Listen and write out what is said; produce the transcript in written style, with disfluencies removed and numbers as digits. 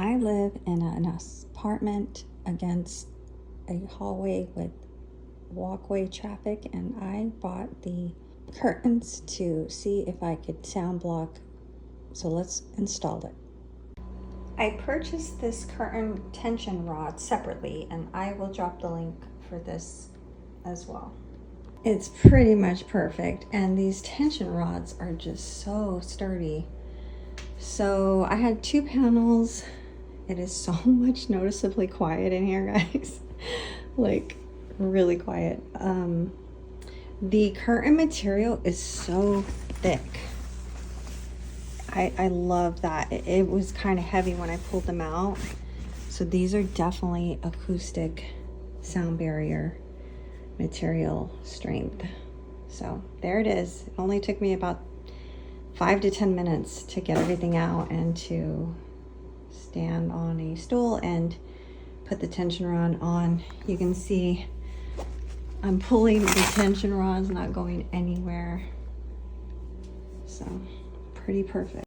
I live in an apartment against a hallway with walkway traffic, and I bought the curtains to see if I could sound block. So let's install it. I purchased this curtain tension rod separately, and I will drop the link for this as well. It's pretty much perfect, and these tension rods are just so sturdy. So I had 2 panels. It is so much noticeably quiet in here, guys. Like really quiet. The curtain material is so thick. I love that. It was kind of heavy when I pulled them out. So these are definitely acoustic sound barrier material strength. So there it is. It only took me about 5 to 10 minutes to get everything out and to stand on a stool and put the tension rod on. You can see I'm pulling the tension rod's not going anywhere. So pretty perfect.